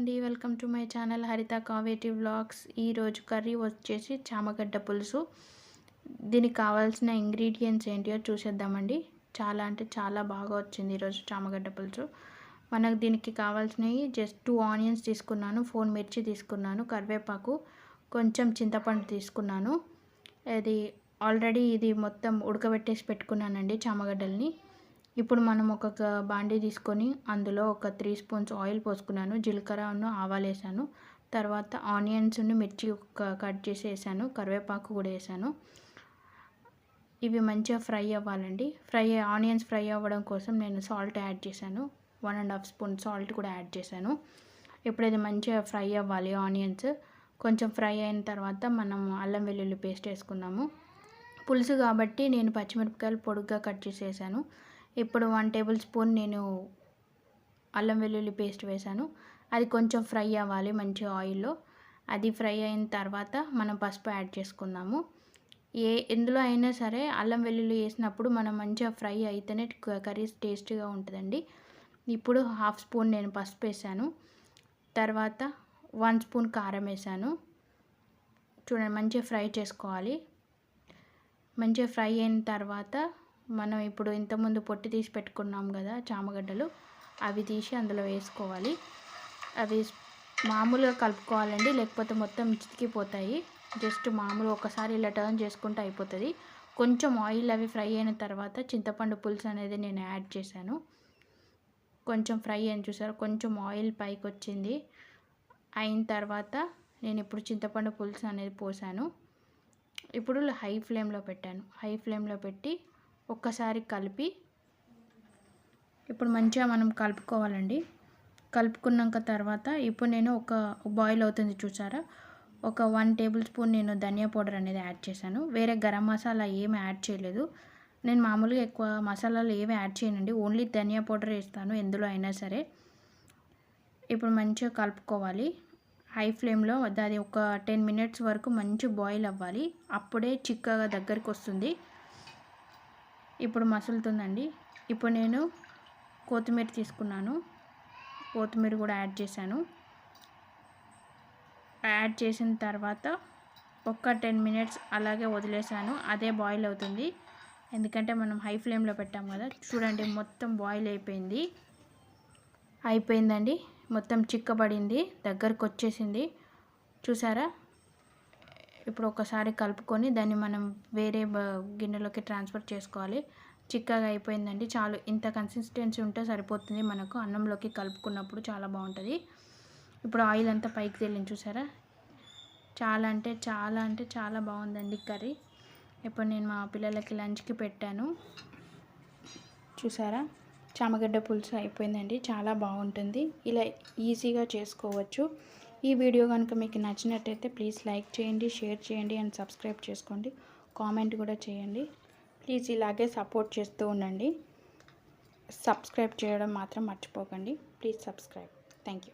అండి, welcome to my channel హరిత Kaveti vlogs. ఈరోజు కర్రీ వచ్చేసి చామగడ్డ పులుసు. దీనికి కావాల్సిన ఇంగ్రీడియంట్స్ ఏంటియో చూసేద్దామండి. చాలా అంటే చాలా బాగా వచ్చింది ఈరోజు చామగడ్డ పులుసు. మనకు దీనికి కావాల్సినవి జస్ట్ 2 ఆనియన్స్ తీసుకున్నాను, 4 మిర్చి తీసుకున్నాను, కరివేపాకు, కొంచెం చింతపండు తీసుకున్నాను. ఇది మొత్తం ఉడకబెట్టేసి పెట్టుకున్నానండి చామగడ్డల్ని. ఇప్పుడు మనం ఒక బాండీ తీసుకొని అందులో ఒక 3 స్పూన్స్ ఆయిల్ పోసుకున్నాను. జీలకర్ర ఆవాలు వేసాను. తర్వాత ఆనియన్స్ మిర్చి కట్ చేసి వేసాను. కరివేపాకు కూడా వేసాను. ఇవి మంచిగా ఫ్రై అవ్వాలండి. ఆనియన్స్ ఫ్రై అవ్వడం కోసం నేను సాల్ట్ యాడ్ చేశాను. 1.5 స్పూన్ సాల్ట్ కూడా యాడ్ చేశాను. ఇప్పుడు ఇది మంచిగా ఫ్రై అవ్వాలి. ఆనియన్స్ కొంచెం ఫ్రై అయిన తర్వాత మనం అల్లం వెల్లుల్లి పేస్ట్ వేసుకుందాము. పులుసు కాబట్టి నేను పచ్చిమిరపకాయలు పొడుగ్గా కట్ చేసి వేసాను. ఇప్పుడు 1 టేబుల్ స్పూన్ నేను అల్లం వెల్లుల్లి పేస్ట్ వేసాను. అది కొంచెం ఫ్రై అవ్వాలి మంచి ఆయిల్లో. అది ఫ్రై అయిన తర్వాత మనం పసుపు యాడ్ చేసుకుందాము. ఎందులో అయినా సరే అల్లం వెల్లుల్లి వేసినప్పుడు మనం మంచిగా ఫ్రై అయితేనే కర్రీ టేస్టీగా ఉంటుందండి. ఇప్పుడు 1/2 స్పూన్ నేను పసుపు వేసాను. తర్వాత 1 స్పూన్ కారం వేసాను. చూడండి, మంచిగా ఫ్రై చేసుకోవాలి. మంచిగా ఫ్రై అయిన తర్వాత మనం ఇప్పుడు ఇంతకుముందు పొట్టి తీసి పెట్టుకున్నాం కదా చామగడ్డలు, అవి తీసి అందులో వేసుకోవాలి. అవి మామూలుగా కలుపుకోవాలండి, లేకపోతే మొత్తం చితికిపోతాయి. జస్ట్ మామూలుగా ఒకసారి ఇలా టర్న్ చేసుకుంటే అయిపోతుంది. కొంచెం ఆయిల్ అవి ఫ్రై అయిన తర్వాత చింతపండు పులుసు అనేది నేను యాడ్ చేశాను. కొంచెం ఫ్రై అని చూసారు, కొంచెం ఆయిల్ పైకి వచ్చింది. అయిన తర్వాత నేను ఇప్పుడు చింతపండు పులుసు అనేది పోసాను. ఇప్పుడు హై ఫ్లేమ్లో పెట్టాను. హై ఫ్లేమ్లో పెట్టి ఒక్కసారి కలిపి ఇప్పుడు మంచిగా మనం కలుపుకోవాలండి. కలుపుకున్నాక తర్వాత ఇప్పుడు నేను ఒక బాయిల్ అవుతుంది చూసారా, ఒక 1 టేబుల్ స్పూన్ నేను ధనియా పౌడర్ అనేది యాడ్ చేశాను. వేరే గరం మసాలా ఏమి యాడ్ చేయలేదు. నేను మామూలుగా ఎక్కువ మసాలాలు ఏమి యాడ్ చేయనండి, ఓన్లీ ధనియా పౌడర్ వేస్తాను ఎందులో అయినా సరే. ఇప్పుడు మంచిగా కలుపుకోవాలి. హై ఫ్లేమ్లో అది ఒక 10 మినిట్స్ వరకు మంచి బాయిల్ అవ్వాలి. అప్పుడే చిక్కగా దగ్గరికి వస్తుంది. ఇప్పుడు మసులుతుందండి. ఇప్పుడు నేను కొత్తిమీర తీసుకున్నాను, కొత్తిమీర కూడా యాడ్ చేశాను. యాడ్ చేసిన తర్వాత ఒక 10 మినిట్స్ అలాగే వదిలేసాను. అదే బాయిల్ అవుతుంది, ఎందుకంటే మనం హై ఫ్లేమ్లో పెట్టాం కదా. చూడండి, మొత్తం బాయిల్ అయిపోయిందండి. మొత్తం చిక్కబడింది, దగ్గరకు వచ్చేసింది చూసారా. ఇప్పుడు ఒకసారి కలుపుకొని దాన్ని మనం వేరే గిన్నెలోకి ట్రాన్స్ఫర్ చేసుకోవాలి. చిక్కగా అయిపోయిందండి. చాలు, ఇంత కన్సిస్టెన్సీ ఉంటే సరిపోతుంది మనకు. అన్నంలోకి కలుపుకున్నప్పుడు చాలా బాగుంటుంది. ఇప్పుడు ఆయిల్ అంతా పైకి తేలింది చూసారా. చాలా అంటే చాలా బాగుందండి కర్రీ. ఇప్పుడు నేను మా పిల్లలకి లంచ్కి పెట్టాను. చూసారా, చామగడ్డ పులుసు అయిపోయిందండి. చాలా బాగుంటుంది, ఇలా ఈజీగా చేసుకోవచ్చు. ఈ వీడియో కనుక మీకు నచ్చినట్టయితే ప్లీజ్ లైక్ చేయండి, షేర్ చేయండి అండ్ సబ్స్క్రైబ్ చేసుకోండి. కామెంట్ కూడా చేయండి. ప్లీజ్ ఇలాగే సపోర్ట్ చేస్తూ ఉండండి. సబ్స్క్రైబ్ చేయడం మాత్రం మర్చిపోకండి. Please subscribe. Thank you.